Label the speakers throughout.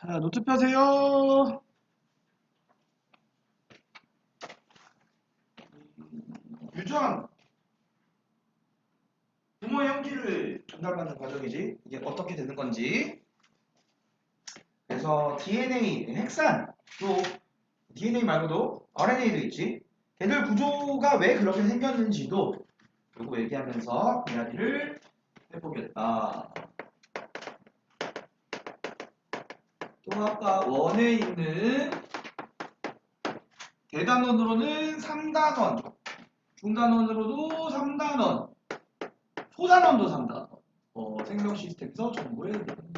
Speaker 1: 자, 노트 펴세요. 유전, 부모의 형질을 전달받는 과정이지. 이게 어떻게 되는 건지. 그래서 DNA, 핵산, 또 DNA 말고도 RNA도 있지. 걔들 구조가 왜 그렇게 생겼는지도 요거 얘기하면서 이야기를 해보겠다. 또 아까 원에 있는 대단원으로는 3단원, 중단원으로도 3단원, 소단원도 3단원. 생명 시스템에서 정보에 대한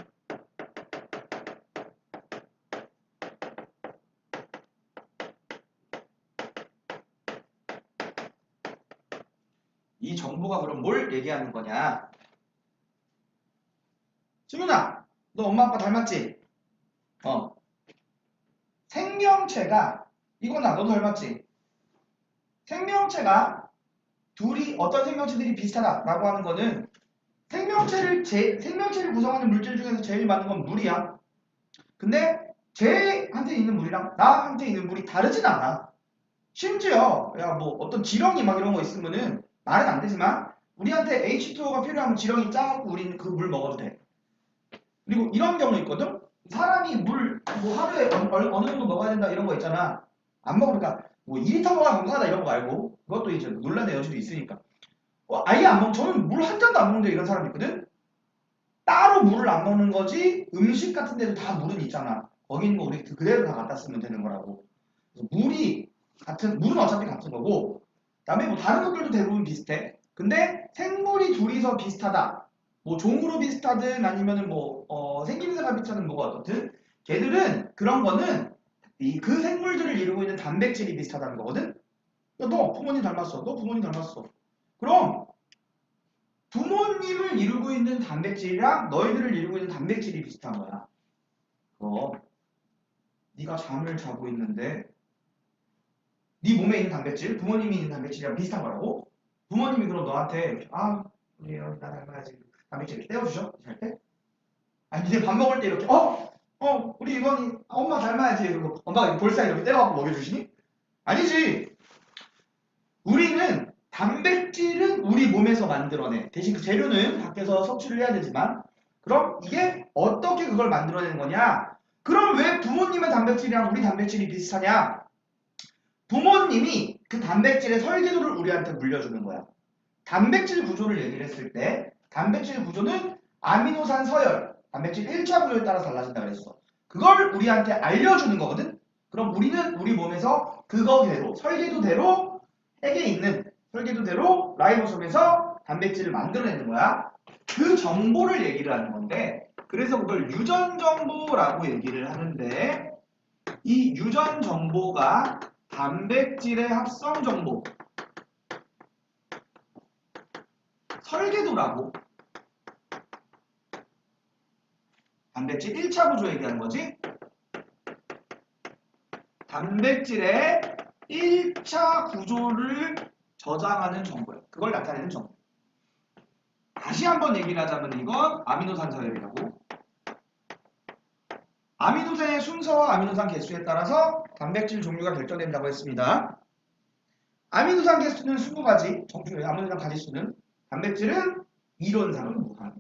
Speaker 1: 이 정보가 그럼 뭘 얘기하는 거냐? 승윤아, 너 엄마 아빠 닮았지? 생명체가 이거나 너도 닮았지? 생명체가 둘이 어떤 생명체들이 비슷하다라고 하는 거는 생명체를 구성하는 물질 중에서 제일 많은 건 물이야. 근데 쟤한테 있는 물이랑 나한테 있는 물이 다르진 않아. 심지어 야 뭐 어떤 지렁이 막 이런 거 있으면은 말은 안 되지만 우리한테 H2O가 필요하면 지렁이 짜갖고 우리는 그 물 먹어도 돼. 그리고 이런 경우 있거든. 사람이 물 뭐 하루에 어느 정도 먹어야 된다 이런 거 있잖아. 안 먹으니까 뭐 2리터 먹어야 건강하다 이런 거 말고 그것도 이제 논란의 여지도 있으니까. 아예 안 먹. 저는 물 한 잔도 안 먹는데 이런 사람 있거든. 따로 물을 안 먹는 거지. 음식 같은 데도 다 물은 있잖아. 거기는 뭐 우리 그대로 다 갖다 쓰면 되는 거라고. 그래서 물은 어차피 같은 거고. 그다음에 뭐 다른 것들도 대부분 비슷해. 근데 생물이 둘이서 비슷하다. 뭐 종으로 비슷하든 아니면은 뭐 생김새가 비슷하든 뭐가 어떻든 걔들은 그런 거는 그 생물들을 이루고 있는 단백질이 비슷하다는 거거든. 야, 너 부모님 닮았어. 너 부모님 닮았어. 그럼 부모님을 이루고 있는 단백질이랑 너희들을 이루고 있는 단백질이 비슷한 거야. 그럼 네가 잠을 자고 있는데 네 몸에 있는 단백질, 부모님이 있는 단백질이랑 비슷한 거라고? 부모님이 그럼 너한테 우리 나 닮아야지 단백질 이렇게 떼어주셔? 잘 때? 아니 니네 밥 먹을 때 이렇게 우리 이건이 엄마 닮아야지 이러고 엄마가 볼살 이렇게 떼어갖고 먹여주시니? 아니지. 우리는 단백질은 우리 몸에서 만들어내. 대신 그 재료는 밖에서 섭취를 해야 되지만 그럼 이게 어떻게 그걸 만들어내는 거냐? 그럼 왜 부모님의 단백질이랑 우리 단백질이 비슷하냐? 부모님이 그 단백질의 설계도를 우리한테 물려주는 거야. 단백질 구조를 얘기를 했을 때 단백질 구조는 아미노산 서열, 단백질 1차 구조에 따라 달라진다 그랬어. 그걸 우리한테 알려주는 거거든? 그럼 우리는 우리 몸에서 그거대로, 설계도대로 핵에 있는 설계도대로 라이보솜에서 단백질을 만들어내는 거야. 그 정보를 얘기를 하는 건데 그래서 그걸 유전 정보라고 얘기를 하는데 이 유전 정보가 단백질의 합성 정보, 설계도라고. 단백질 1차 구조 얘기하는 거지. 단백질의 1차 구조를 저장하는 정보예요. 그걸 나타내는 정보. 다시 한번 얘기를 하자면 이건 아미노산 서열이라고. 아미노산의 순서와 아미노산 개수에 따라서 단백질 종류가 결정된다고 했습니다. 아미노산 개수는 20가지, 정수의 아미노산 가지수는. 단백질은 이론상은 무한.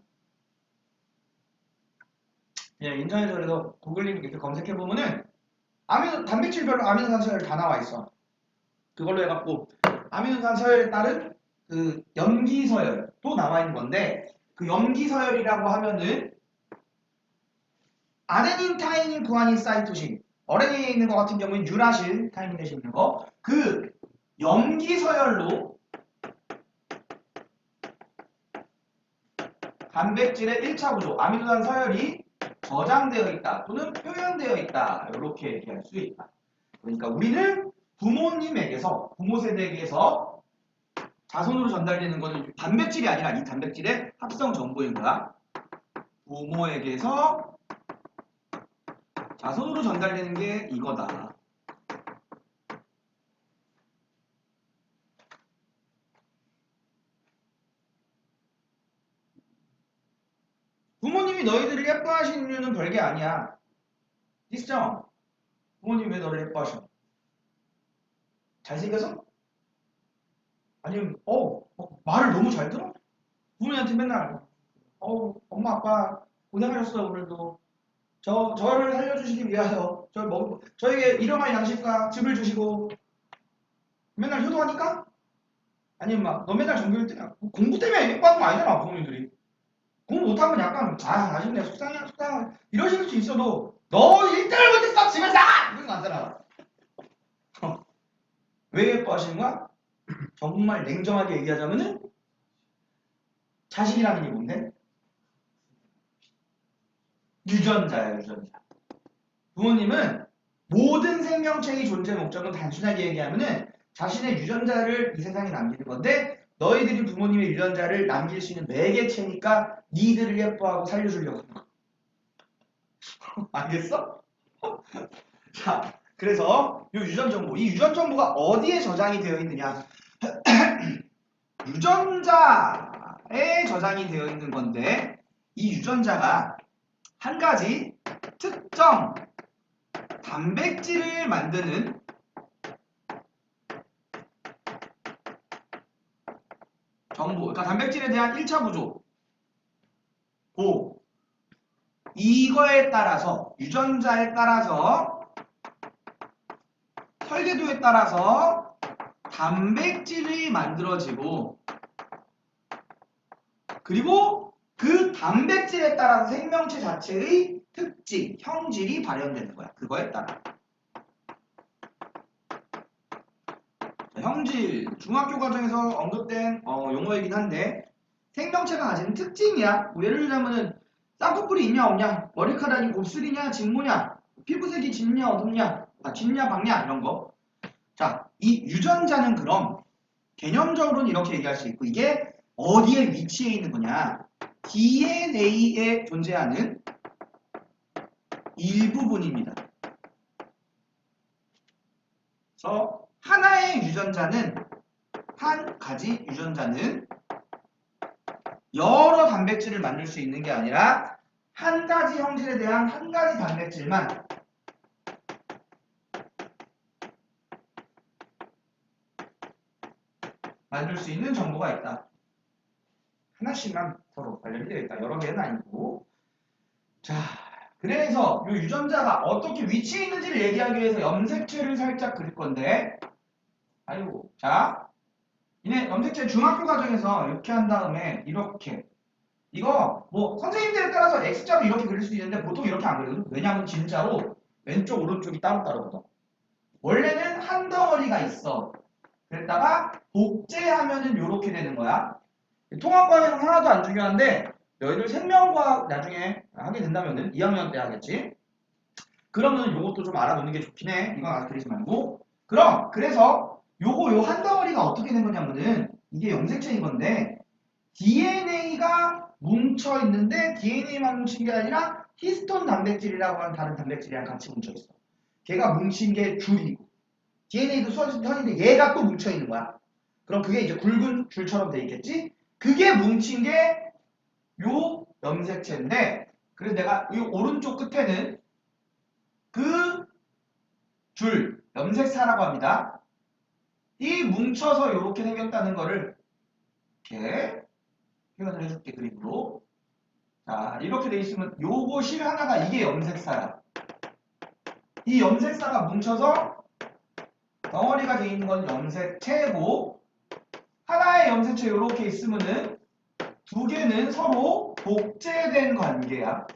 Speaker 1: 그냥 인터넷에서 그래서 구글링 이렇게 검색해보면은 단백질별로 아미노산 서열 다 나와 있어. 그걸로 해갖고 아미노산 서열에 따른 그 염기 서열도 나와 있는 건데 그 염기 서열이라고 하면은 아데닌, 타이닌, 구아닌, 사이토신, RNA에 있는 것 같은 경우는 유라실, 타이닌 대신 있는 거, 그 염기 서열로 단백질의 1차 구조, 아미노산 서열이 저장되어 있다 또는 표현되어 있다 이렇게 얘기할 수 있다. 그러니까 우리는 부모님에게서, 부모 세대에게서 자손으로 전달되는 것은 단백질이 아니라 이 단백질의 합성 정보인 거야. 부모에게서 자손으로 전달되는 게 이거다. 부모님이 너희들을 예뻐하시는 이유는 별게 아니야. 이수정, 부모님 왜 너를 예뻐하셔? 잘생겨서? 아니면 말을 너무 잘 들어? 부모님한테 맨날 엄마 아빠 고생하셨어요 오늘도 저를 살려주시기 위하여 저에게 일용할 양식과 집을 주시고 맨날 효도하니까? 아니면 막 너 맨날 전교일 때냐 공부 때문에 예뻐하는 거 아니잖아 부모님들이 공부 못하면 약간 아쉽네 속상해 이러실 수 있어도 너 1등을 못했어 집에 나가! 이런 거 아니잖아 왜 예뻐하시는 거야? 정말 냉정하게 얘기하자면은 자신이라는 게 뭔데? 유전자야 유전자 부모님은 모든 생명체의 존재 목적은 단순하게 얘기하면은 자신의 유전자를 이 세상에 남기는 건데 너희들이 부모님의 유전자를 남길 수 있는 매개체니까 니들을 예뻐하고 살려주려고 하는 거. 알겠어? 자, 그래서 이 유전정보, 이 유전정보가 어디에 저장이 되어 있느냐? 유전자에 저장이 되어 있는 건데 이 유전자가 한 가지 특정 단백질을 만드는 정보, 그러니까 단백질에 대한 1차 구조, 이거에 따라서 유전자에 따라서 설계도에 따라서 단백질이 만들어지고 그리고 그 단백질에 따라서 생명체 자체의 특징, 형질이 발현되는 거야. 그거에 따라. 형질, 중학교 과정에서 언급된 용어이긴 한데 생명체가 가지는 특징이야. 뭐 예를 들자면은 쌍꺼풀이 있냐 없냐, 머리카락이 곱슬이냐 진모냐, 피부색이 짙냐 어둡냐, 짙냐 밝냐 이런 거. 자, 이 유전자는 그럼 개념적으로는 이렇게 얘기할 수 있고 이게 어디에 위치해 있는 거냐? DNA에 존재하는 일부분입니다. 그래서 하나의 유전자는 한 가지 유전자는 여러 단백질을 만들 수 있는 게 아니라 한 가지 형질에 대한 한 가지 단백질만 만들 수 있는 정보가 있다. 하나씩만 서로 관련이 되어 있다. 여러 개는 아니고. 자, 그래서 이 유전자가 어떻게 위치해 있는지를 얘기하기 위해서 염색체를 살짝 그릴 건데 아이고, 자, 이네 염색체 중학교 과정에서 이렇게 한 다음에 이렇게 이거 뭐 선생님들에 따라서 X자로 이렇게 그릴 수도 있는데 보통 이렇게 안 그리거든. 왜냐하면 진짜로 왼쪽 오른쪽이 따로따로거든. 원래는 한 덩어리가 있어. 그랬다가 복제하면은 이렇게 되는 거야. 통합과학은 하나도 안 중요한데 너희들 생명과학 나중에 하게 된다면은 2학년 때 하겠지. 그러면 요것도 좀 알아놓는 게 좋긴 해. 이건 아직 그리지 말고. 그래서 요 한 덩어리가 어떻게 된 거냐면은 이게 염색체인 건데 DNA가 뭉쳐 있는데 DNA만 뭉친 게 아니라 히스톤 단백질이라고 하는 다른 단백질이랑 같이 뭉쳐 있어. 걔가 뭉친 게 줄이고 DNA도 수화진데 얘가 또 뭉쳐 있는 거야. 그럼 그게 이제 굵은 줄처럼 돼 있겠지? 그게 뭉친 게 요 염색체인데 그래서 내가 이 오른쪽 끝에는 그 줄, 염색사라고 합니다. 이 뭉쳐서 이렇게 생겼다는 거를 이렇게 표현을 해줄게 그림으로. 자, 이렇게 돼 있으면 요거 실 하나가 이게 염색사야. 이 염색사가 뭉쳐서 덩어리가 돼 있는 건 염색체고 하나의 염색체 이렇게 있으면은 두 개는 서로 복제된 관계야.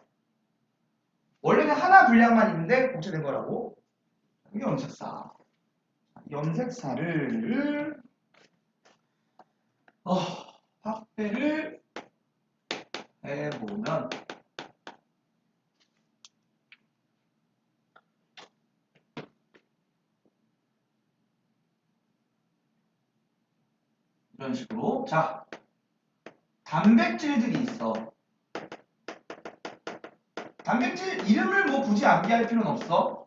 Speaker 1: 원래는 하나 분량만 있는데 복제된 거라고. 이게 염색사. 염색사를 확대를 해보면 이런 식으로. 자, 단백질들이 있어. 단백질 이름을 뭐 굳이 암기할 필요는 없어.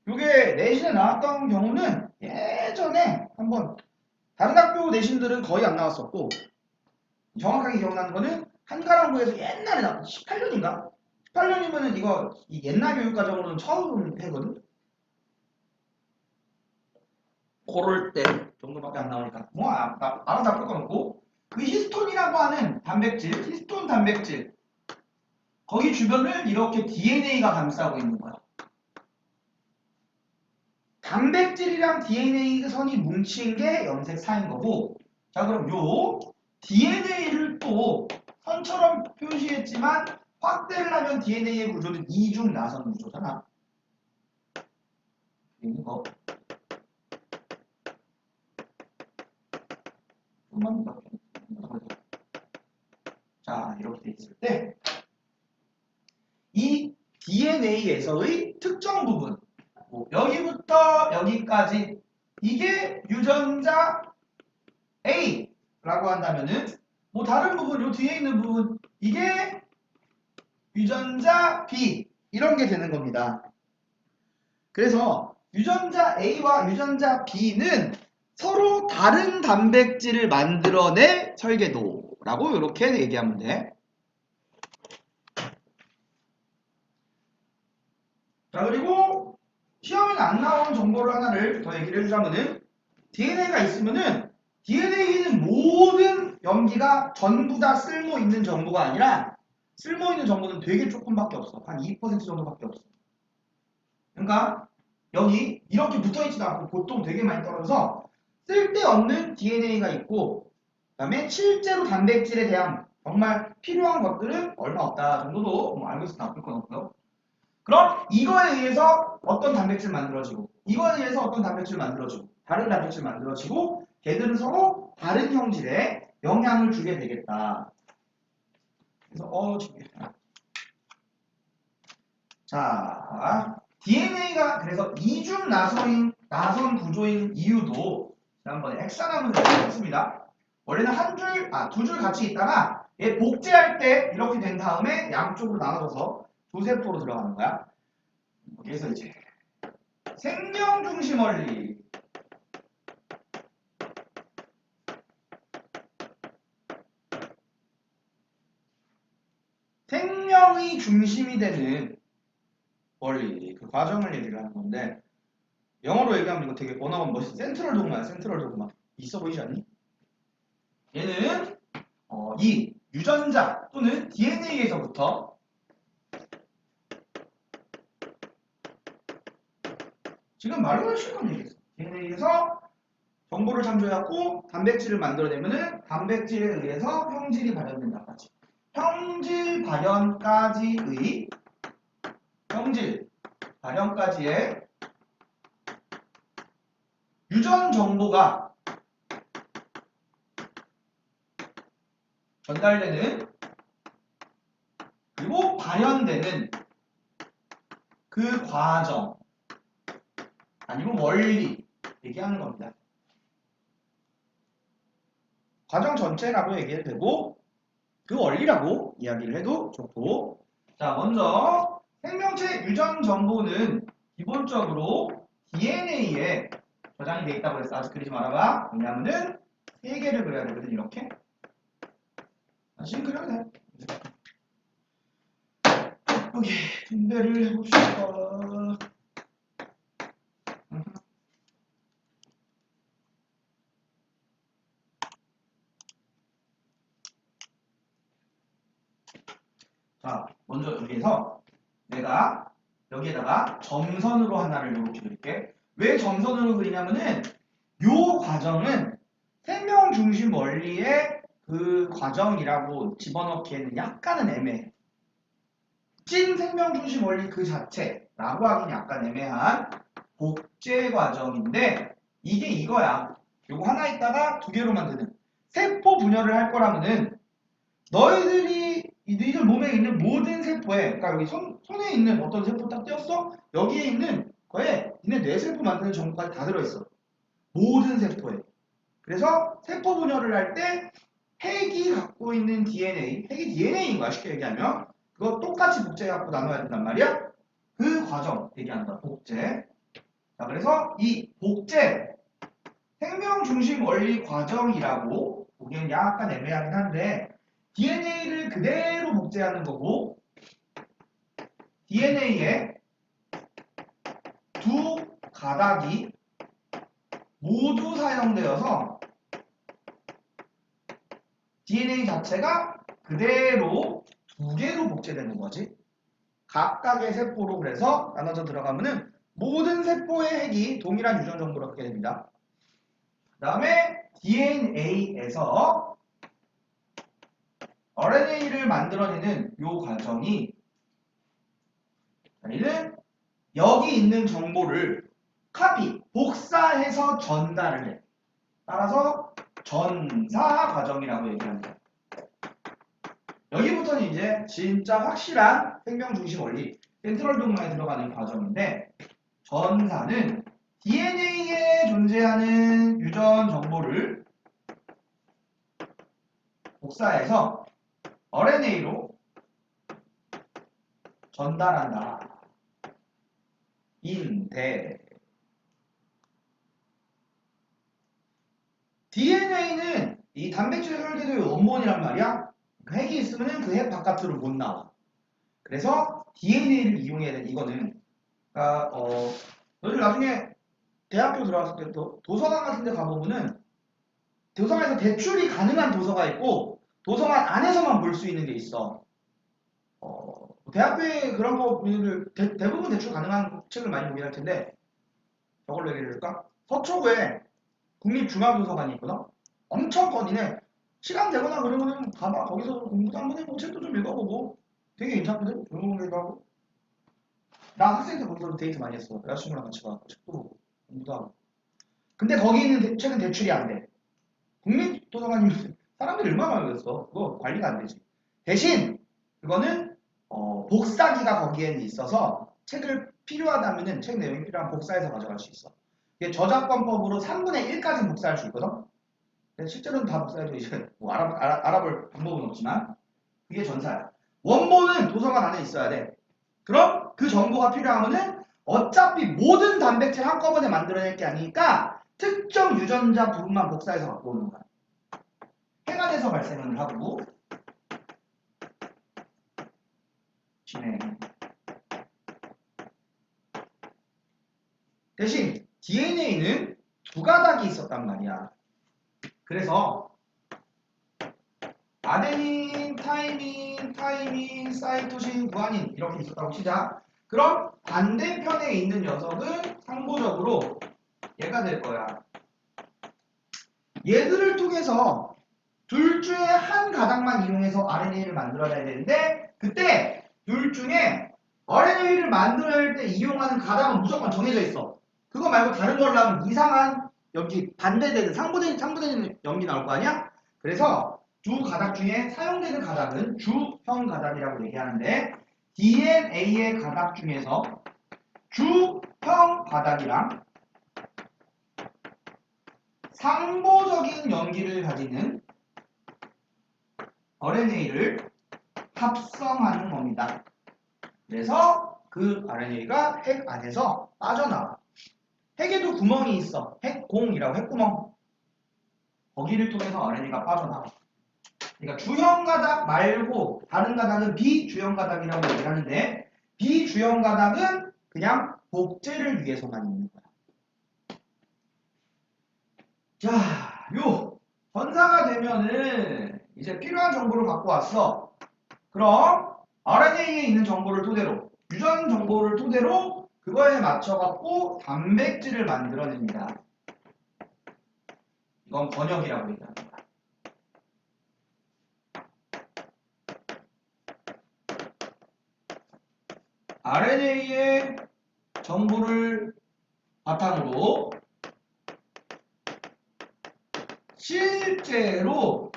Speaker 1: 요게 내신에 나왔던 경우는 예전에 한번 다른 학교 내신들은 거의 안 나왔었고 정확하게 기억나는 거는 한가랑부에서 옛날에 나왔던 18년인가? 18년이면은 이거 이 옛날 교육과정으로는 처음 해거든? 그럴 때 정도밖에 안 나오니까 뭐 알아서 다 끊어놓고 그 히스톤이라고 하는 단백질, 히스톤 단백질 거기 주변을 이렇게 DNA가 감싸고 있는 거야. 단백질이랑 DNA 선이 뭉친 게 염색 사인 거고 자 그럼 요 DNA를 또 선처럼 표시했지만 확대를 하면 DNA의 구조는 이중 나선 구조잖아. 이거 좀만 더. 자 이렇게 돼 있을 때 이 DNA에서의 특정 부분 여기부터 여기까지 이게 유전자 A라고 한다면은 뭐 다른 부분 요 뒤에 있는 부분 이게 유전자 B 이런 게 되는 겁니다. 그래서 유전자 A와 유전자 B는 서로 다른 단백질을 만들어낼 설계도라고 이렇게 얘기하면 돼. 자 그리고 시험에 안 나오는 정보를 하나를 더 얘기를 해주자면은 DNA가 있으면은 DNA는 모든 염기가 전부 다 쓸모 있는 정보가 아니라 쓸모 있는 정보는 되게 조금밖에 없어. 한 2% 정도밖에 없어. 그러니까 여기 이렇게 붙어있지도 않고 보통 되게 많이 떨어져서 쓸데없는 DNA가 있고 그다음에 실제로 단백질에 대한 정말 필요한 것들은 얼마 없다 정도도 뭐 알고 있어 나쁠 건 없고요. 그럼 이거에 의해서 어떤 단백질 만들어지고 이거에 의해서 어떤 단백질 만들어지고 다른 단백질 만들어지고 걔들은 서로 다른 형질에 영향을 주게 되겠다. 그래서 자 DNA가 그래서 이중 나선 구조인 이유도 지난번에 헥사나무를 했습니다. 원래는 두 줄 같이 있다가 얘 복제할 때 이렇게 된 다음에 양쪽으로 나눠져서 두 세포로 들어가는 거야. 그래서 이제 생명 중심 원리 생명의 중심이 되는 원리 그 과정을 얘기를 하는 건데 영어로 얘기하면 이거 되게 번역은 멋있어. 센트럴 도그마야. 센트럴 도그마. 있어 보이지 않니? 얘는 이 유전자 또는 DNA에서부터 지금 말로 할 수 있는 얘기겠어. DNA에서 정보를 참조해갖고 단백질을 만들어내면은 단백질에 의해서 형질이 발현된다까지. 형질 발현까지의 유전 정보가 전달되는 그리고 발현되는 그 과정 아니면 원리 얘기하는 겁니다. 과정 전체라고 얘기해도 되고 그 원리라고 이야기를 해도 좋고 자 먼저 생명체 유전 정보는 기본적으로 DNA에 저장이 돼 있다고 해서 아직 그리지 말아봐. 왜냐하면은 3개를 그려야 되거든. 이렇게 지금 그려도 돼. 여기 분배를 해봅시다. 자 먼저 여기에서 내가 여기에다가 점선으로 하나를 이렇게 그릴게. 왜 점선으로 그리냐면은 요 과정은 생명 중심 원리의 그 과정이라고 집어넣기에는 약간은 애매해. 찐 생명 중심 원리 그 자체라고 하긴 약간 애매한 복제 과정인데 이게 이거야. 요거 하나 있다가 두 개로 만드는 세포 분열을 할 거라면은 너희들 몸에 있는 모든 세포에 그러니까 여기 손에 있는 어떤 세포 딱 떼었어? 여기에 있는 거에 니네 뇌세포 만드는 정보까지 다 들어있어. 모든 세포에. 그래서 세포 분열을 할 때 핵이 갖고 있는 DNA, 핵이 DNA인 거야 쉽게 얘기하면. 그거 똑같이 복제 갖고 나눠야 된단 말이야. 그 과정 얘기한다. 복제. 자 그래서 이 복제 생명 중심 원리 과정이라고 보기엔 약간 애매하긴 한데 DNA를 그대로 복제하는 거고 DNA에 두 가닥이 모두 사용되어서 DNA 자체가 그대로 두 개로 복제되는 거지. 각각의 세포로 그래서 나눠져 들어가면은 모든 세포의 핵이 동일한 유전 정보를 갖게 됩니다. 그 다음에 DNA에서 RNA를 만들어내는 이 과정이 얘는 여기 있는 정보를 카피, 복사해서 전달을 해. 따라서 전사 과정이라고 얘기합니다. 여기부터는 이제 진짜 확실한 생명 중심 원리, 센트럴 동화에 들어가는 과정인데 전사는 DNA에 존재하는 유전 정보를 복사해서 RNA로 전달한다. 인데 DNA는 이 단백질 혈계도의 원본이란 말이야. 그 핵이 있으면 그 핵 바깥으로 못 나와. 그래서 DNA를 이용해야 돼. 이거는 그러니까 너희들 나중에 대학교 들어갔을 때 도서관 같은 데 가보면은 도서관에서 대출이 가능한 도서가 있고 도서관 안에서만 볼 수 있는 게 있어. 대학교에 그런 거 대부분 대출 가능한 책을 많이 보긴 할 텐데 저걸로 얘기를 해줄까? 서초구에 국립중앙도서관이 있거든? 엄청 커지네. 시간 되거나 그러면 가봐. 거기서 공부도 한번 해보고 책도 좀 읽어보고 되게 괜찮거든? 조용한 데도 하고. 나 학생 때 거기서 데이트 많이 했어. 여자친구랑 같이 가고 책도 보고 공부도 하고. 근데 거기 있는 책은 대출이 안 돼. 국립도서관이면 사람들이 얼마나 많이 그랬어. 그거 관리가 안 되지. 대신 그거는 복사기가 거기에는 있어서 책을 필요하다면은 책 내용이 필요한 복사해서 가져갈 수 있어. 이게 저작권법으로 3분의 1까지 복사할 수 있거든. 실제로는 다 복사해도 이제 뭐 알아볼 방법은 없지만 그게 전사야. 원본은 도서관 안에 있어야 돼. 그럼 그 정보가 필요하면은 어차피 모든 단백질 한꺼번에 만들어낼 게 아니니까 특정 유전자 부분만 복사해서 갖고 오는 거야. 해가 돼서 발생을 하고 진행. 대신 DNA는 두 가닥이 있었단 말이야. 그래서 아데닌, 타이민, 사이토신, 구아닌 이렇게 있었다고 치자. 그럼 반대편에 있는 녀석은 상보적으로 얘가 될 거야. 얘들을 통해서 둘 중에 한 가닥만 이용해서 RNA를 만들어내야 되는데 그때 둘 중에 RNA를 만들어낼 때 이용하는 가닥은 무조건 정해져 있어. 그거 말고 다른 걸로 하면 이상한 여기 반대되는 상부되는 염기 나올 거 아니야? 그래서 두 가닥 중에 사용되는 가닥은 주형 가닥이라고 얘기하는데 DNA의 가닥 중에서 주형 가닥이랑 상보적인 염기를 가지는 RNA를 합성하는 겁니다. 그래서 그 RNA가 핵 안에서 빠져나와. 핵에도 구멍이 있어. 핵공이라고 핵구멍. 거기를 통해서 RNA가 빠져나와. 그러니까 주형 가닥 말고 다른 가닥은 비주형 가닥이라고 얘기를 하는데 비주형 가닥은 그냥 복제를 위해서만 있는 거야. 자, 요 전사가 되면은 이제 필요한 정보를 갖고 왔어. 그럼 RNA에 있는 정보를 토대로 유전 정보를 토대로 그거에 맞춰갖고 단백질을 만들어냅니다. 이건 번역이라고 얘기합니다. RNA의 정보를 바탕으로 실제로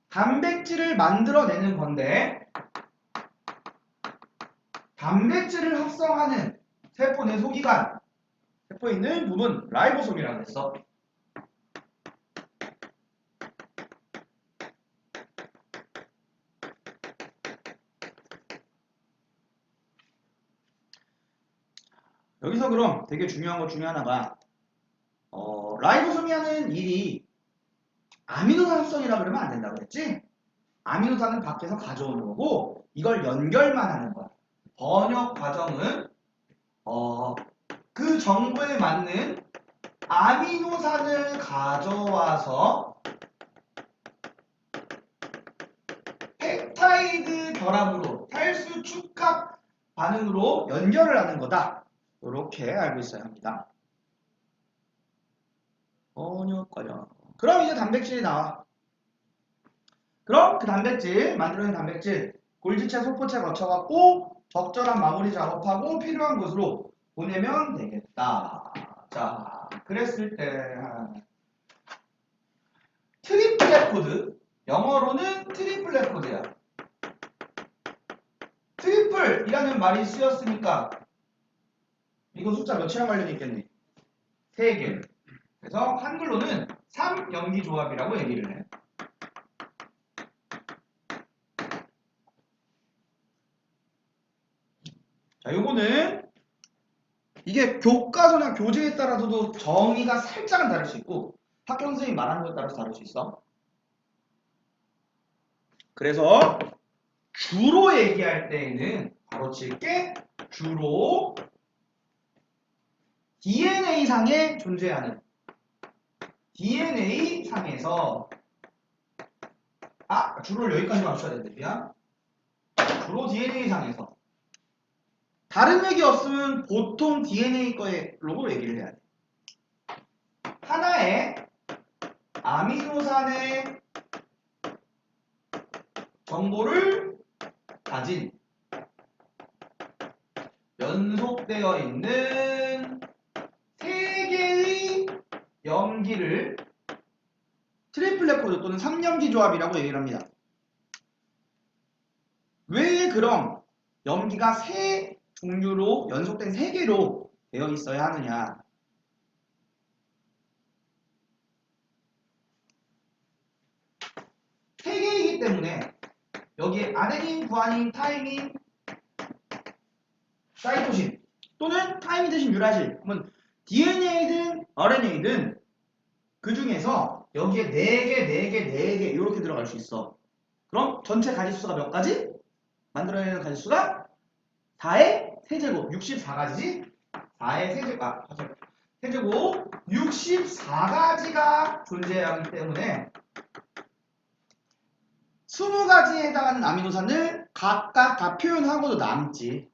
Speaker 1: 단백질을 만들어내는 건데 단백질을 합성하는 세포 내 소기관 세포에 있는 부분 라이보솜이라고 했어. 여기서 그럼 되게 중요한 것 중에 하나가 라이보솜이 하는 일이 아미노산 합성이라 그러면 안 된다고 그랬지? 아미노산은 밖에서 가져오는 거고 이걸 연결만 하는 거야. 번역 과정은 그 정보에 맞는 아미노산을 가져와서 펩타이드 결합으로 탈수 축합 반응으로 연결을 하는 거다. 이렇게 알고 있어야 합니다. 번역 과정. 그럼 이제 단백질이 나와. 그럼 그 단백질, 만들어낸 단백질 골지체, 소포체 거쳐갖고 적절한 마무리 작업하고 필요한 곳으로 보내면 되겠다. 자, 그랬을 때 트리플렛 코드, 영어로는 트리플렛 코드야. 트리플이라는 말이 쓰였으니까 이거 숫자 몇이랑 관련이 있겠니? 3개. 그래서 한글로는 3연기 조합이라고 얘기를 해. 자, 요거는 이게 교과서나 교재에 따라서도 정의가 살짝은 다를 수 있고 학교 선생님이 말하는 것에 따라서 다를 수 있어. 그래서 주로 얘기할 때에는 바로 칠게 주로 DNA상에 존재하는 DNA상에서 주로를 여기까지만 맞춰야 되는데 미안. 주로 DNA상에서 다른 얘기 없으면 보통 DNA 거로 얘기를 해야 돼. 하나의 아미노산의 정보를 가진 연속되어 있는 3개의 염기를 트리플렛 코드 또는 3염기 조합이라고 얘기를 합니다. 왜 그럼 염기가 3종류로 연속된 3개로 되어 있어야 하느냐? 세 개이기 때문에 여기에 아데닌, 구아닌, 타이민, 사이토신 또는 타이민 대신 유라실, 그러면 DNA든 RNA든 그 중에서 여기에 4개 이렇게 들어갈 수 있어. 그럼 전체 가지수가 몇 가지? 만들어내는 가지수가 4의 세제곱, 64가지지? 4의 세제곱 64가지가 존재하기 때문에 20가지에 해당하는 아미노산을 각각 다 표현하고도 남지.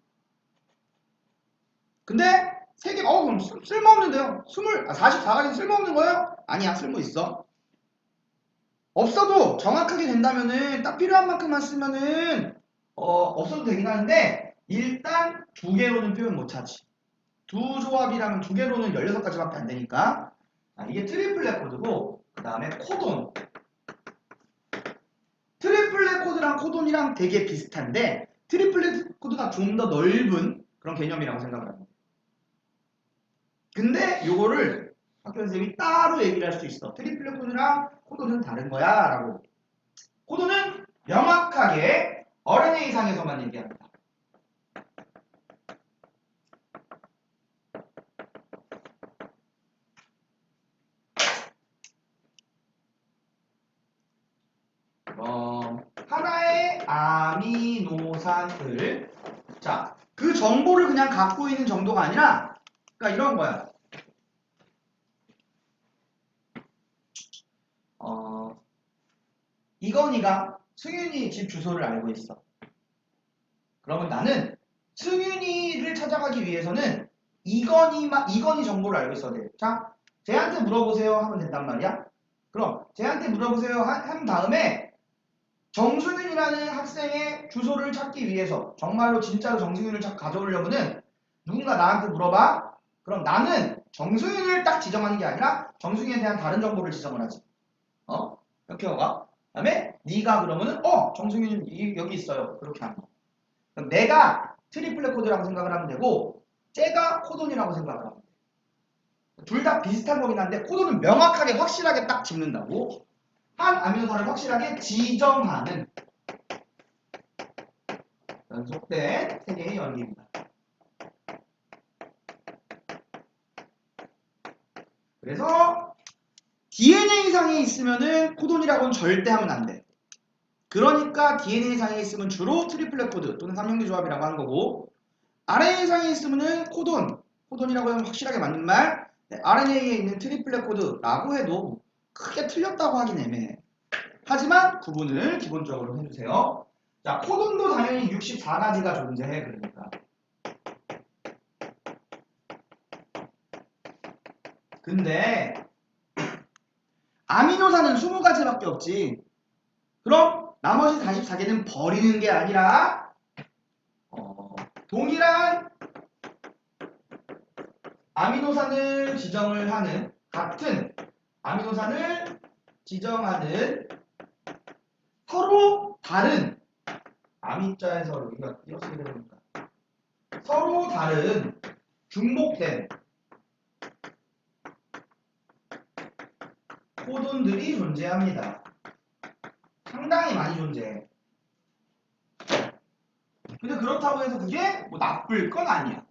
Speaker 1: 근데 3개, 그럼 쓸모없는데요? 44가지 쓸모없는 거예요? 아니야, 쓸모 있어. 없어도 정확하게 된다면은 딱 필요한 만큼만 쓰면은 없어도 되긴 하는데 일단 2개로는 표현 못하지. 두 조합이라면 2개로는 16가지밖에 안 되니까. 이게 트리플렛 코드고 그 다음에 코돈. 트리플렛 코드랑 코돈이랑 되게 비슷한데 트리플렛 코드가 좀 더 넓은 그런 개념이라고 생각을 합니다. 근데 요거를 학교 선생님이 따로 얘기를 할 수 있어. 트리플렛 코드랑 코돈은 다른 거야 라고. 코돈은 명확하게 RNA상에서만 얘기합니다. 하나의 아미노산을 그 정보를 그냥 갖고 있는 정도가 아니라 그러니까 이런 거야. 이건희가 승윤이 집 주소를 알고 있어. 그러면 나는 승윤이를 찾아가기 위해서는 이건희 정보를 알고 있어야 돼. 자, 쟤한테 물어보세요 하면 된단 말이야. 그럼 쟤한테 물어보세요 한 다음에 정승윤이라는 학생의 주소를 찾기 위해서 정말로 진짜로 정승윤을 가져오려면은 누군가 나한테 물어봐. 그럼 나는 정승윤을 딱 지정하는 게 아니라 정승윤에 대한 다른 정보를 지정을 하지. 이렇게 가. 그다음에 네가 그러면은 정승윤이 여기 있어요. 그렇게 하는 거. 그럼 내가 트리플렛 코드라고 생각을 하면 되고 쟤가 코돈이라고 생각을 하면 돼. 둘 다 비슷한 거긴 한데 코돈은 명확하게 확실하게 딱 짚는다고. 한 아미노산을 확실하게 지정하는 연속된 3개의 연기입니다. 그래서 DNA상에 있으면은 코돈이라고는 절대 하면 안 돼. 그러니까 DNA상에 있으면 주로 트리플렛 코드 또는 3형제 조합이라고 하는 거고 RNA상에 있으면은 코돈이라고 하면 확실하게 맞는 말 RNA에 있는 트리플렛 코드라고 해도 크게 틀렸다고 하긴 애매해. 하지만 구분을 기본적으로 해주세요. 자, 코돈도 당연히 64가지가 존재해. 그러니까 근데 아미노산은 20가지밖에 없지. 그럼 나머지 44개는 버리는 게 아니라 동일한 아미노산을 지정을 하는 같은 아미노산을 지정하는 서로 다른 아미자에서 여기가 띄어쓰게 되니까 서로 다른 중복된 코돈들이 존재합니다. 상당히 많이 존재해. 근데 그렇다고 해서 그게 뭐 나쁠 건 아니야.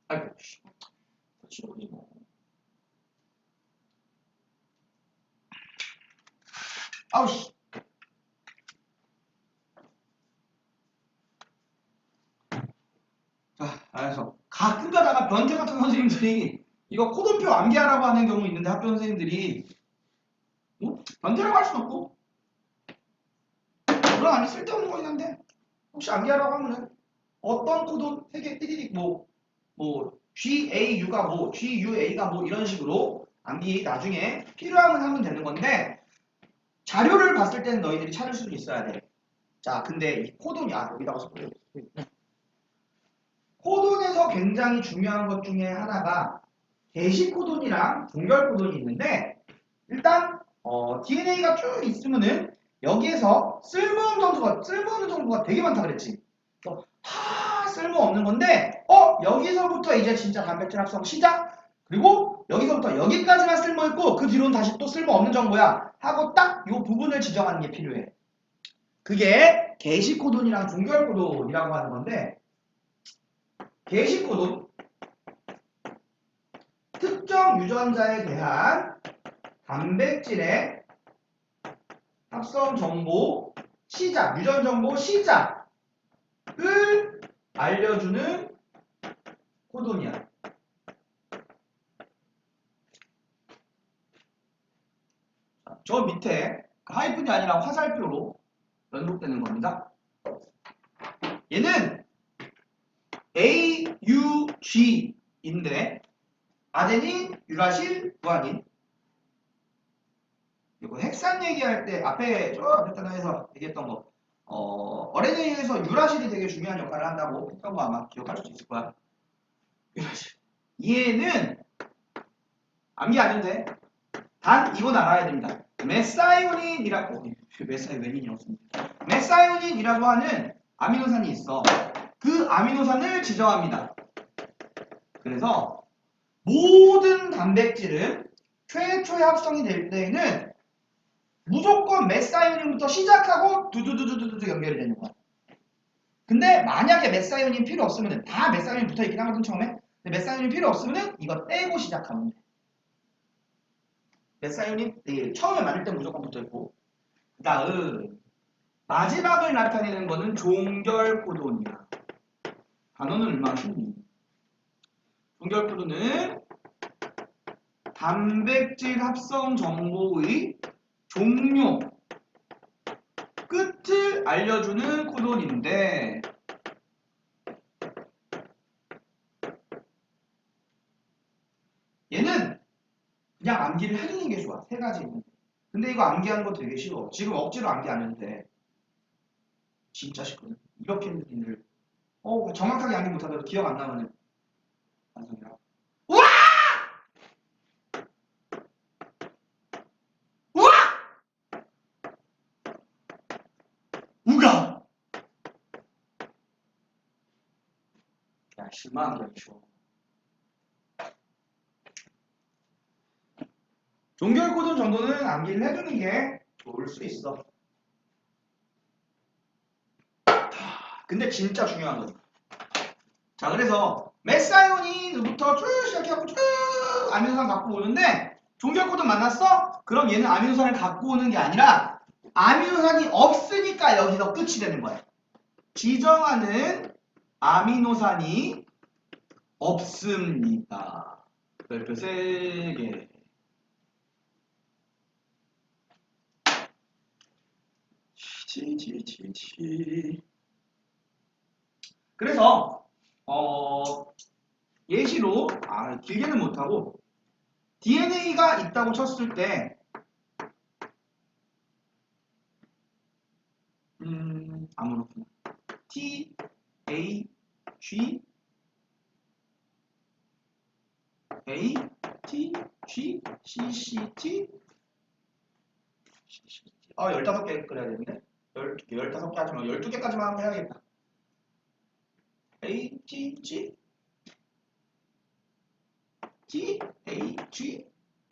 Speaker 1: 아이고, 지원이 뭐. 아우씨. 자, 그래서 가끔 가다가 변태 같은 선생님들이 이거 코돈표 암기하라고 하는 경우 있는데 학교 선생님들이 변태라고 할 수는 없고 물론 아니 쓸데없는 거긴 한데 혹시 암기하라고 하면은 어떤 코돈 3개 띠디딕 뭐 GAU가 뭐 GUA가 뭐 이런 식으로 암기 나중에 필요하면 하면 되는 건데 자료를 봤을 때는 너희들이 찾을 수는 있어야 돼. 자, 근데 이 코돈이 여기다가 써볼게요. 코돈에서 굉장히 중요한 것 중에 하나가 게시 코돈이랑 동결 코돈이 있는데 일단 DNA가 쭉 있으면은 여기에서 쓸모없는 정보가 되게 많다 그랬지. 다 쓸모없는 건데 여기서부터 이제 진짜 단백질 합성 시작. 그리고 여기서부터 여기까지만 쓸모있고 그 뒤로는 다시 또 쓸모없는 정보야 하고 딱 이 부분을 지정하는 게 필요해. 그게 게시 코돈이랑 동결 코돈이라고 하는 건데 게시 코돈 특정 유전자에 대한 단백질의 합성 정보 시작, 유전 정보 시작을 알려주는 코돈이야. 저 밑에 하이픈이 아니라 화살표로 연속되는 겁니다. 얘는 AUG인데 아데닌, 유라실, 구아닌. 이거 핵산 얘기할 때 앞에 저 앞에 단어에서 얘기했던 거 RNA에서 유라실이 되게 중요한 역할을 한다고 했던 거 아마 기억할 수 있을 거야. 유라실. 얘는 암기 아닌데 단 이건 알아야 됩니다. 메사이오닌이라고 메사이오닌이라고 씁니다. 메사이오닌이라고 하는 아미노산이 있어. 그 아미노산을 지정합니다. 그래서 모든 단백질은 최초의 합성이 될 때에는 무조건 메사이오닌부터 시작하고 두두두두두두 연결이 되는 거야. 근데 만약에 메사이오닌 필요 없으면 다 메사이오닌 붙어있긴 하거든 처음에. 근데 메사이오닌 필요 없으면 이거 떼고 시작하면 돼. 메사이오닌 처음에 만들 때 무조건 붙어있고 그 다음 마지막을 나타내는 거는 종결 코돈이야. 단어는 얼마나 쉽니? 종결 코돈은 단백질 합성 정보의 종료, 끝을 알려주는 코돈인데 얘는 그냥 암기를 해주는 게 좋아. 3가지 있는데. 근데 이거 암기하는 거 되게 쉬워. 지금 억지로 암기 안 해도 돼. 진짜 쉽거든. 이렇게 했는데 니들 정확하게 암기 못하더라도 기억 안 나면은 완성이라. 우와! 우와! 우가! 야, 실망하기가 쉬워. 종결 코돈 정도는 암기를 해주는 게 좋을 수 있어. 근데 진짜 중요한 거지. 자, 그래서 메사이오닌부터 쭉 시작해갖고 쭉 아미노산 갖고 오는데 종결 코돈 만났어? 그럼 얘는 아미노산을 갖고 오는 게 아니라 아미노산이 없으니까 여기서 끝이 되는 거야. 지정하는 아미노산이 없습니다. 별표 3개. 그래서 예시로 길게는 못하고 DNA가 있다고 쳤을 때 아무렇구나. T, A, G, A, T, G, C, C, T 15개 그려야 되는데 12개, 15개 하지 마. 12개까지만 하면 해야겠다. A, T, G T, A, G,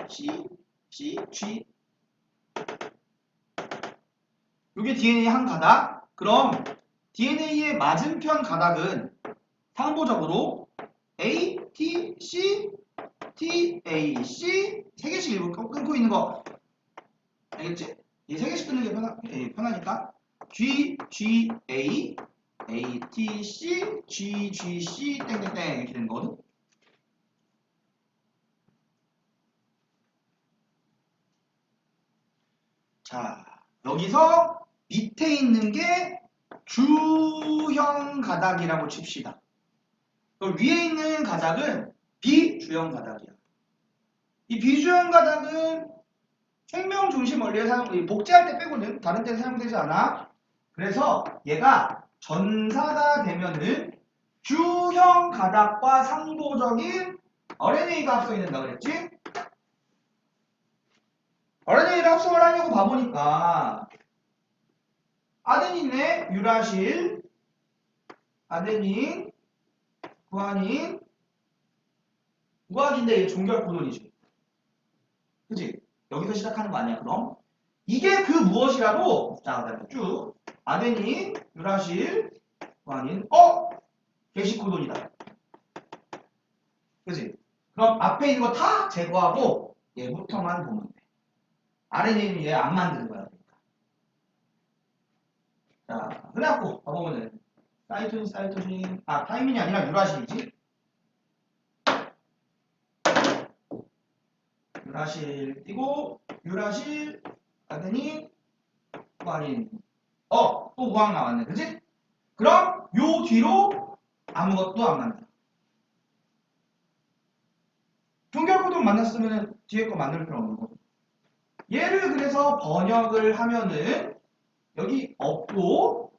Speaker 1: C, C, G 이게 DNA 한 가닥. 그럼 DNA의 맞은편 가닥은 상호적으로 A, T, C, T, A, C 3개씩 일부 끊고 있는 거 알겠지? 이 3개씩 끊는 게 편하니까 G, G, A, A, T, C, G, G, C 땡땡땡 이렇게 되는 거거든. 자, 여기서 밑에 있는 게 주형 가닥이라고 칩시다. 그리고 위에 있는 가닥은 비주형 가닥이야. 이 비주형 가닥은 생명 중심 원리에 복제할 때 빼고는 다른 때 사용되지 않아. 그래서 얘가 전사가 되면은 주형 가닥과 상보적인 RNA가 합성이 된다 그랬지? RNA를 합성을 하려고 봐보니까 아데닌에 유라실, 아데닌, 구아닌, 우아기인데 이게 종결 코돈이지. 그치? 여기서 시작하는 거 아니야, 그럼? 이게 그 무엇이라도, 자, 그다음에 쭉. 아데닌, 유라실, 구아닌, 게시 코돈이다. 그치? 그럼 앞에 있는 거 다 제거하고 얘부터만 보면 돼. RNA는 얘 안 만드는 거야. 자, 그래갖고, 봐보면은, 사이토신, 타이민이 아니라 유라실이지? 유라실 띄고 유라실 아데닌 구아닌 또 우항 나왔네 그치? 그럼 요 뒤로 아무것도 안 만들어. 종결코드를 만났으면 뒤에 거 만들 필요 없는 거고 얘를 그래서 번역을 하면은 여기 없고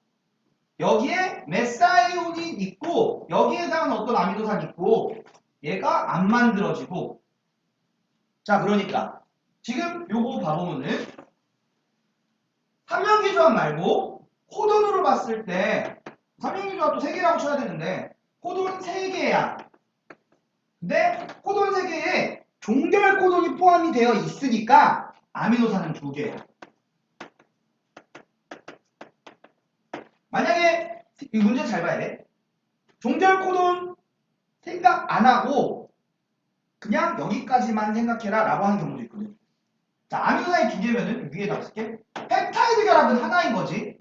Speaker 1: 여기에 메사이온이 있고 여기에다가는 어떤 아미노산 있고 얘가 안 만들어지고 자 그러니까 지금 요거 봐보면은 삼형기 조합 말고 코돈으로 봤을 때 삼형기 조합도 3개라고 쳐야 되는데 코돈 3개야. 근데 코돈 3개에 종결 코돈이 포함이 되어 있으니까 아미노산은 2개야. 만약에 이 문제 잘 봐야 돼. 종결 코돈 생각 안 하고 그냥 여기까지만 생각해라 라고 하는 경우도 있거든. 자, 아미노산이 2개면은 위에다가 쓸게. 펩타이드 결합은 하나인 거지.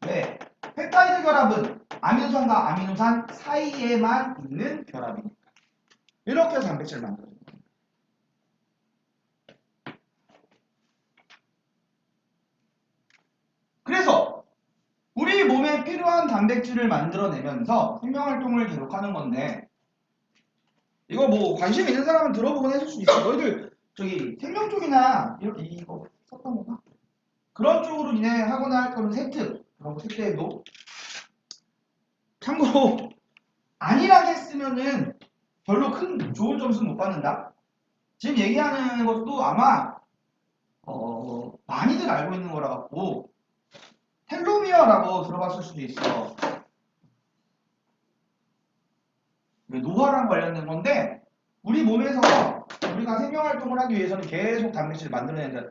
Speaker 1: 왜? 펩타이드 결합은 아미노산과 아미노산 사이에만 있는 결합이니까. 이렇게 해서 단백질을 만들어줍니다. 그래서 우리 몸에 필요한 단백질을 만들어내면서 생명활동을 계속하는 건데 이거 뭐 관심 있는 사람은 들어보곤 했을 수 있어. 너희들 저기 생명 쪽이나 이거 썼던 건가? 그런 쪽으로 니네 하거나 할 거는 세트 그런 거 세트해도 참고로 안일하게 쓰면은 별로 큰 좋은 점수는 못 받는다. 지금 얘기하는 것도 아마 많이들 알고 있는 거라 갖고 텔로미어라고 들어봤을 수도 있어. 노화랑 관련된 건데 우리 몸에서 우리가 생명활동을 하기 위해서는 계속 단백질을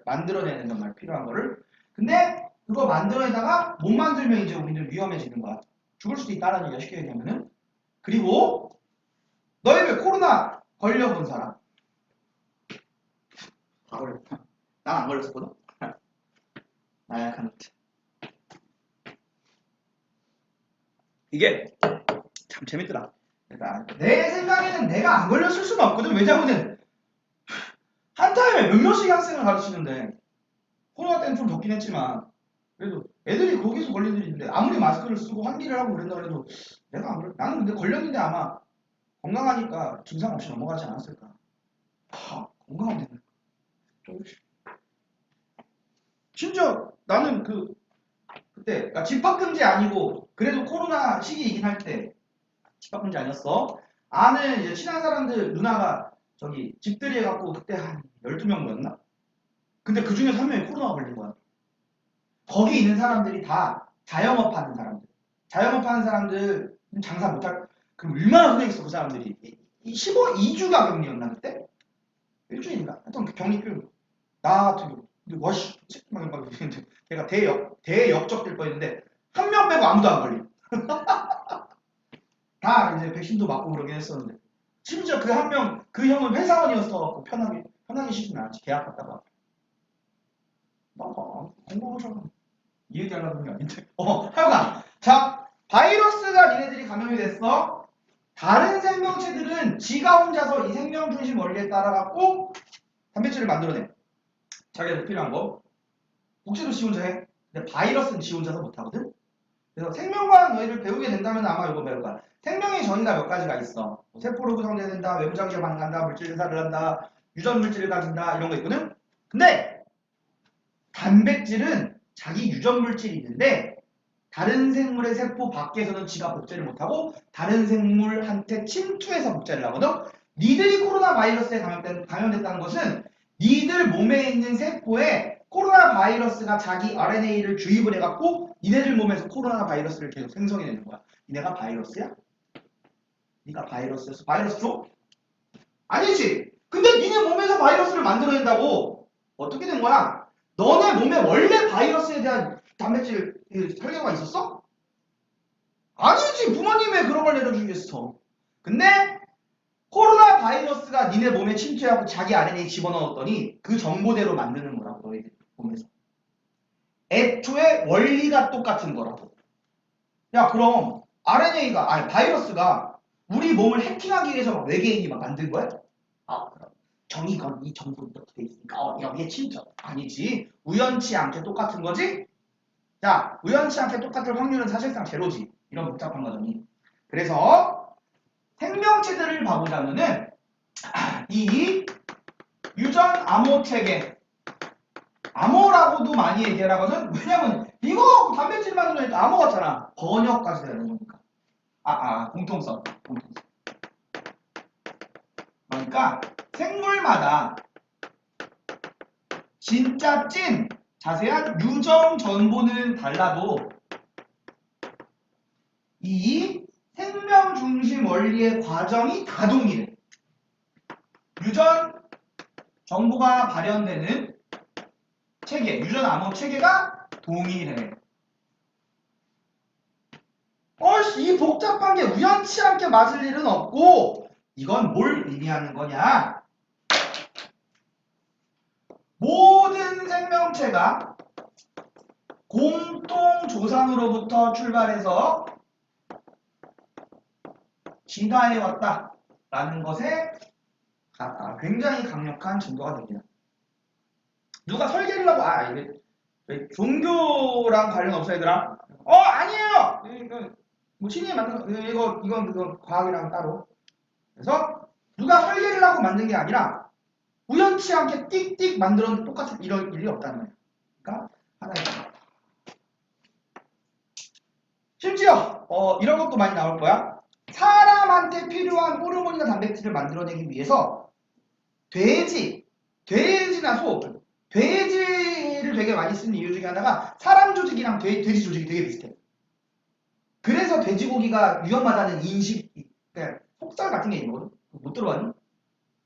Speaker 1: 만들어내는 정말 필요한 거를 근데 그거 만들어내다가 못 만들면 이제 우리는 위험해지는 거야. 죽을 수도 있다라는 얘기가 쉽게 얘기하면은 그리고 너희들 코로나 걸려본 사람 다 걸렸다. 난 안 걸렸었거든. 나약한 노트. 이게 참 재밌더라. 그러니까 내 생각에는 내가 안 걸렸을 수는 없거든. 왜냐면은 한 타임에 몇 명씩 학생을 가르치는데 코로나 때는 좀 덥긴 했지만 그래도 애들이 거기서 걸린 일이 있는데 아무리 마스크를 쓰고 환기를 하고 그런다 그래도 내가 안 걸려. 나는 근데 걸렸는데 아마 건강하니까 증상 없이 넘어가지 않았을까. 건강한데 조금씩. 심지어 나는 그때 그러니까 집합금지 아니고 그래도 코로나 시기이긴 할 때 집합금지 아니었어. 아는 이제 친한 사람들 누나가 저기 집들이 해갖고 그때 한 12명 모였나? 근데 그 중에 3명이 코로나가 걸린 거야. 거기 있는 사람들이 다 자영업 하는 사람들. 자영업 하는 사람들 장사 못할 그럼 얼마나 고생했어 그 사람들이. 2주가 격리였나 그때? 일주일인가? 하여튼 그 격리 나 같은 경우 근데 와씨 막 걔가 대역적될 뻔했는데 한 명 빼고 아무도 안 걸림. 다 이제 백신도 맞고 그러긴 했었는데 심지어 그 한 명 그 형은 회사원이었어 편하게 쉬진 않았지. 계약 갔다가 나가 건강하잖아. 이 얘기하려는 게 아닌데. 하여간 자 바이러스가 니네들이 감염이 됐어. 다른 생명체들은 지가 혼자서 이 생명 중심 원리에 따라갖고 단백질을 만들어내. 자기한테 필요한 거. 복제도 지 혼자 해. 근데 바이러스는 지 혼자서 못하거든. 그래서 생명과학 너희를 배우게 된다면 아마 이거 배울 거야. 생명의 정의가 몇 가지가 있어. 뭐 세포로 구성된다, 외부장치가 반응한다, 물질 대사를 한다, 유전 물질을 가진다 이런 거 있거든. 근데 단백질은 자기 유전 물질이 있는데 다른 생물의 세포 밖에서는 지가 복제를 못하고 다른 생물한테 침투해서 복제를 하거든. 니들이 코로나 바이러스에 감염됐다는 것은 니들 몸에 있는 세포에 코로나 바이러스가 자기 RNA를 주입을 해갖고 니네들 몸에서 코로나 바이러스를 계속 생성해내는 거야. 니네가 바이러스야? 니가 바이러스였어? 바이러스 줘? 아니지. 근데 니네 몸에서 바이러스를 만들어낸다고 어떻게 된 거야? 너네 몸에 원래 바이러스에 대한 단백질 설계가 있었어? 아니지. 부모님 왜 그런 걸 내려주겠어. 근데 코로나 바이러스가 니네 몸에 침투해갖고 자기 RNA 집어넣었더니 그 정보대로 만드는 거라고 너희들 몸에서. 애초에 원리가 똑같은 거라고. 야 그럼 바이러스가 우리 몸을 해킹하기 위해서 막 외계인이 막 만든 거야? 그럼 정의건 이 정보 이렇게 돼 있으니까 여기에 침투. 아니지. 우연치 않게 똑같은 거지? 자, 우연치 않게 똑같을 확률은 사실상 제로지. 이런 복잡한 거잖니. 그래서 생명체들을 봐보자면은 이 유전 암호 체계 암호라고도 많이 얘기하거든. 왜냐면 이거 단백질 만들어니까 암호 같잖아. 번역까지 되는 거니까. 공통성. 그러니까 생물마다 진짜 찐 자세한 유전 정보는 달라도 이 생명 중심 원리의 과정이 다 동일해. 유전 정보가 발현되는 체계, 유전 암호 체계가 동일해. 이 복잡한 게 우연치 않게 맞을 일은 없고 이건 뭘 의미하는 거냐? 모든 생명체가 공통 조상으로부터 출발해서 진화해 왔다라는 것에 굉장히 강력한 증거가 됩니다. 누가 설계를 하고 이게 종교랑 관련 없어 얘들아? 아니에요. 뭐 신이 만든 이건 과학이랑 따로. 그래서 누가 설계를 하고 만든 게 아니라 우연치 않게 띡띡 만들었는데 똑같은 이런 일이 없다는 거예요. 그러니까 하나의 심지어 이런 것도 많이 나올 거야. 사람한테 필요한 호르몬이나 단백질을 만들어내기 위해서 돼지나 소, 돼지를 되게 많이 쓰는 이유 중에 하나가 사람 조직이랑 돼지 조직이 되게 비슷해. 그래서 돼지고기가 위험하다는 인식, 그러니까 속설 같은 게 있는 거거든. 못 들어봤니?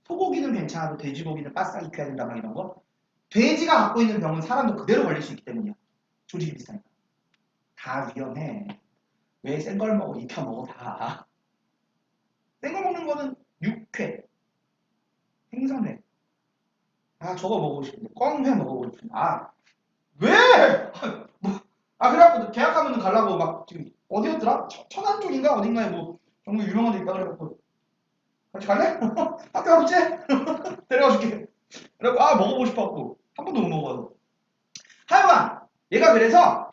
Speaker 1: 소고기는 괜찮아도 돼지고기는 바싹 익혀야 된다 막 이런 거. 돼지가 갖고 있는 병은 사람도 그대로 걸릴 수 있기 때문이야. 조직이 비슷하니까. 다 위험해. 왜 센 걸 먹어? 익혀 먹어 다. 센 거 먹는 거는 육회, 생선회. 저거 먹어보고 싶은데. 꿩회 먹어보고 싶은데. 왜? 그래갖고 계약하면 가려고 막 지금 어디였더라? 천안 쪽인가 어딘가에 뭐 정말 유명한 데 있다 그래갖고 같이 갈래? 학교 가보지? 데려가 줄게. 그래갖고 먹어보고 싶어갖고 한 번도 못 먹어서. 하여간 얘가 그래서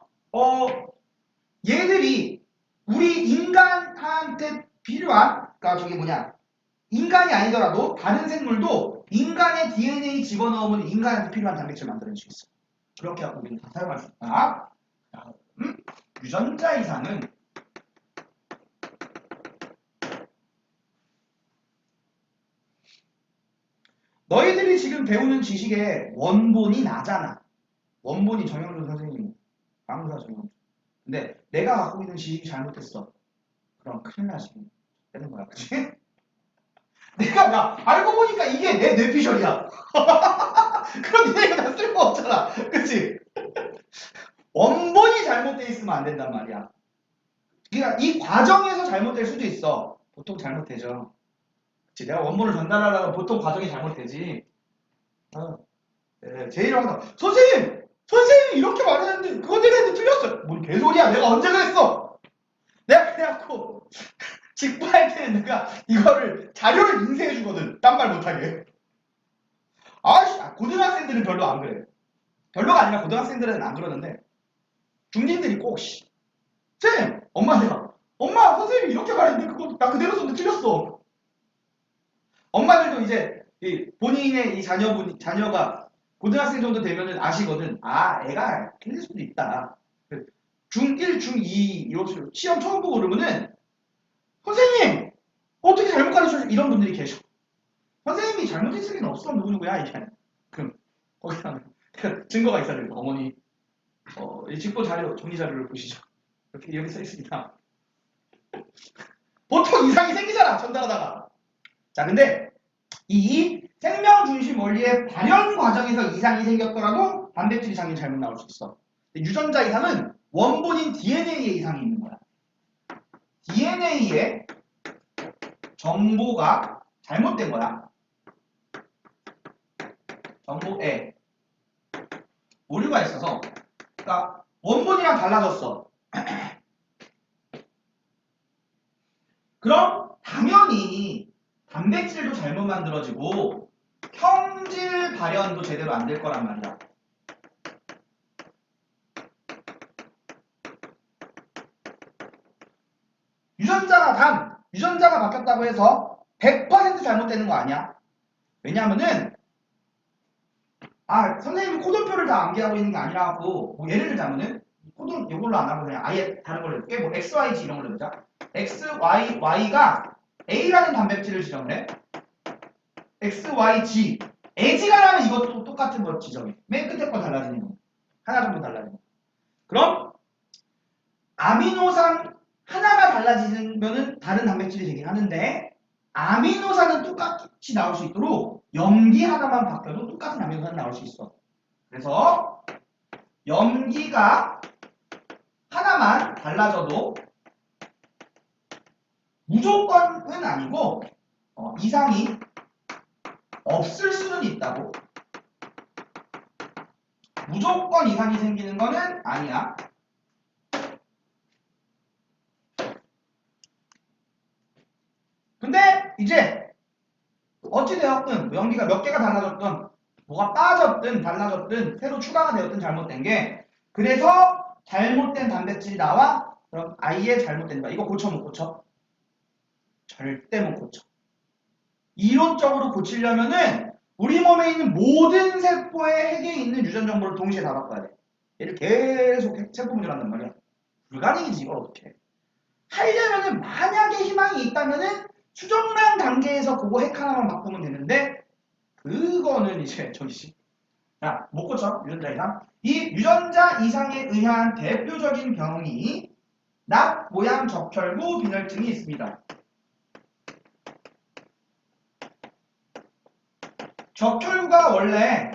Speaker 1: 얘들이 우리 인간한테 필요한 그러니까 저기 뭐냐 인간이 아니더라도 다른 생물도 인간의 DNA 집어넣으면 인간한테 필요한 단백질 만들어낼 수 있어. 그렇게 하고 우리는 다 사용할 수 있다. 유전자 이상은 너희들이 지금 배우는 지식의 원본이 나잖아. 원본이 정영준 선생님, 강사 정영준. 근데 내가 갖고 있는 지식이 잘못됐어. 그럼 큰일 나지. 되는 거야, 그치? 내가 알고 보니까 이게 내 뇌피셜이야. 그럼 니네가 다 쓸모없잖아. 그치? 원본이 잘못돼 있으면 안 된단 말이야. 그러니까 이 과정에서 잘못될 수도 있어. 보통 잘못되죠. 그치? 내가 원본을 전달하려면 보통 과정이 잘못되지. 네, 제일 항상 선생님 이렇게 말했는데 그거 내가 했는데 틀렸어. 뭔 개소리야. 내가 언제 그랬어? 내가 그래갖고 직구할 때는 내가 이거를 자료를 인쇄해 주거든. 딴 말 못하게. 고등학생들은 별로 안 그래. 별로가 아니라 고등학생들은 안 그러는데 중딩들이 꼭 쌤! 엄마 선생님이 이렇게 말했는데 그거 나 그대로 썼는데 틀렸어. 엄마들도 이제 본인의 이 자녀가 고등학생 정도 되면은 아시거든. 애가 틀릴 수도 있다. 중1, 중2 이렇게 시험 처음 보고 그러면은 선생님! 어떻게 잘못 가르쳐줘? 이런 분들이 계셔. 선생님이 잘못했을 리는 없어. 누구야? 이게. 그럼 거기다 증거가 있어야 돼요. 어머니 이 직보 자료, 정리 자료를 보시죠. 이렇게 여기 써 있습니다. 보통 이상이 생기잖아. 전달하다가. 자, 근데 이 생명 중심 원리의 발현 과정에서 이상이 생겼더라도 단백질 이상이 잘못 나올 수 있어. 유전자 이상은 원본인 DNA에 이상이 있는 거야. DNA에 정보가 잘못된 거야. 정보에 오류가 있어서 그러니까 원본이랑 달라졌어. 그럼 당연히 단백질도 잘못 만들어지고 형질 발현도 제대로 안 될 거란 말이야. 유전자가 바뀌었다고 해서 100% 잘못되는 거 아니야. 왜냐하면은 선생님이 코돈표를 다 암기하고 있는 게 아니라고 뭐 예를 들자면은 코돈 이걸로 안 하고 그냥 아예 다른 걸로 해볼게. 뭐 XYG 이런 걸로 해보자. Y가 A라는 단백질을 지정을 해. XYG G가 나면 이것도 똑같은 걸 지정해. 맨 끝에 거 달라지는 거. 하나 정도 달라지는 거. 그럼 아미노산 하나가 달라지면은 다른 단백질이 되긴 하는데 아미노산은 똑같이 나올 수 있도록 염기 하나만 바뀌어도 똑같은 아미노산이 나올 수 있어. 그래서 염기가 하나만 달라져도 무조건은 아니고 이상이 없을 수는 있다고. 무조건 이상이 생기는 거는 아니야. 근데 이제 어찌되었든 연기가 몇 개가 달라졌든 뭐가 빠졌든 달라졌든 새로 추가가 되었든 잘못된 게 그래서 잘못된 단백질이 나와 그럼 아예 잘못된 거야. 이거 고쳐 못 고쳐? 절대 못 고쳐. 이론적으로 고치려면은 우리 몸에 있는 모든 세포의 핵에 있는 유전 정보를 동시에 다 바꿔야 돼. 얘를 계속 세포 분열을 한단 말이야. 불가능이지 이걸 어떻게 해. 하려면은 만약에 희망이 있다면은 수정란 단계에서 그거 핵 하나만 바꾸면 되는데 그거는 이제 저기지. 자, 못 고쳐. 유전자 이상. 이 유전자 이상에 의한 대표적인 병이 납 모양 적혈구 빈혈증이 있습니다. 적혈구가 원래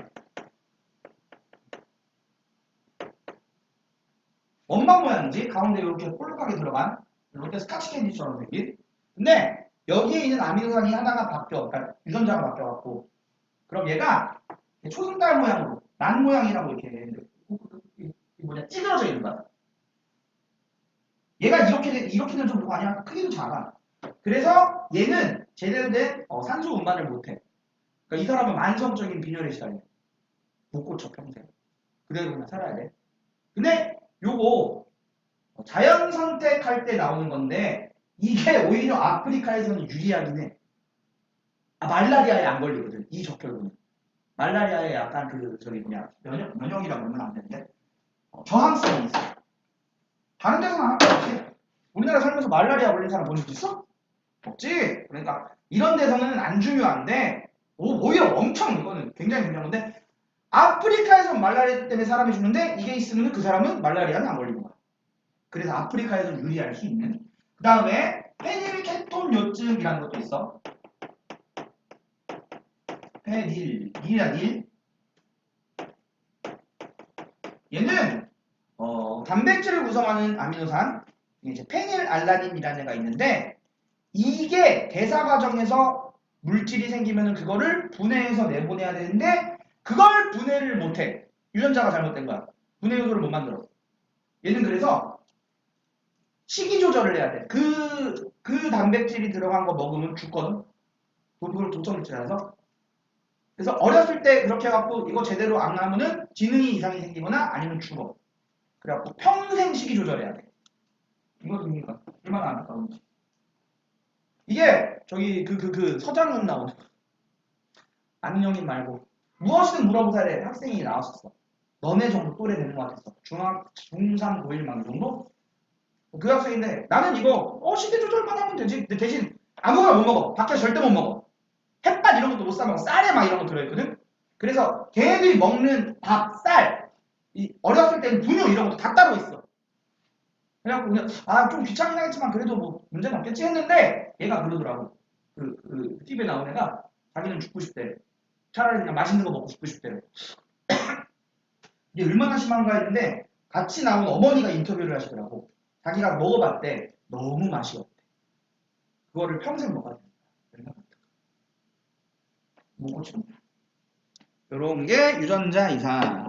Speaker 1: 원반 모양이지. 가운데 이렇게 볼록하게 들어간 이렇게 스카치 캔디처럼 생긴. 근데 여기에 있는 아미노산이 하나가 바뀌어. 그러니까 유전자가 바뀌어갖고 그럼 얘가 초승달 모양으로 난 모양이라고 이렇게 찌그러져 있는 거야. 얘가 이렇게는 좀 그거 아니야? 크기도 작아. 그래서 얘는 제대로 된 산소 운반을 못해. 그러니까 이 사람은 만성적인 빈혈에 시달려. 못 고쳐 평생. 그대로 그냥 살아야 돼. 근데 요거 자연 선택할 때 나오는 건데 이게 오히려 아프리카에서는 유리하긴 해. 말라리아에 안 걸리거든. 이 적혈구는. 말라리아에 약간 면역이라고 그러면 안 되는데 저항성이 있어. 다른 데서는 하나도 없지. 우리나라 살면서 말라리아 걸린 사람 본 적 있어? 없지. 그러니까 이런 데서는 안 중요한데 오히려 엄청 이거는 굉장히 중요한 건데 아프리카에서 말라리아 때문에 사람이 죽는데 이게 있으면 그 사람은 말라리아는 안 걸리는 거야. 그래서 아프리카에서 유리할 수 있는. 그 다음에 페닐케톤요증이라는 것도 있어. 페닐이란 일. 얘는 단백질을 구성하는 아미노산 이제 페닐알라닌이라는 애가 있는데 이게 대사 과정에서 물질이 생기면 그거를 분해해서 내보내야 되는데 그걸 분해를 못해. 유전자가 잘못된 거야. 분해 요소를 못 만들어. 얘는 그래서 식이 조절을 해야 돼. 그 단백질이 들어간 거 먹으면 죽거든. 그걸 독성물질이라서. 그래서 어렸을 때 그렇게 해갖고 이거 제대로 안 나오면은 지능이 이상이 생기거나 아니면 죽어. 그래갖고 평생 식이 조절해야 돼. 이거 뭡니까? 얼마나 안타까운지. 이게 저기 서장훈 나오는 안녕님 말고 무엇이든 물어보살에 학생이 나왔었어. 너네 정도 또래 되는 것 같았어. 중3, 고1 막 정도? 그 학생인데 나는 이거 식이 조절만 하면 되지. 근데 대신 아무거나 못 먹어. 밖에 절대 못 먹어. 햇반 이런 것도 못 사 먹어. 쌀에 막 이런 거 들어있거든. 그래서 걔네들이 먹는 밥, 쌀, 어렸을 때는 분유 이런 것도 다 따로 있어. 그래갖고 그냥 좀 귀찮긴 하겠지만 그래도 뭐 문제는 없겠지 했는데 얘가 그러더라고. TV에 나온 애가 자기는 죽고 싶대. 차라리 그냥 맛있는 거 먹고 죽고 싶대. 이게 얼마나 심한가 했는데 같이 나온 어머니가 인터뷰를 하시더라고. 자기가 먹어봤대. 너무 맛이 없대. 그거를 평생 먹어야 된다. 못 고치는. 요런 게 유전자 이상.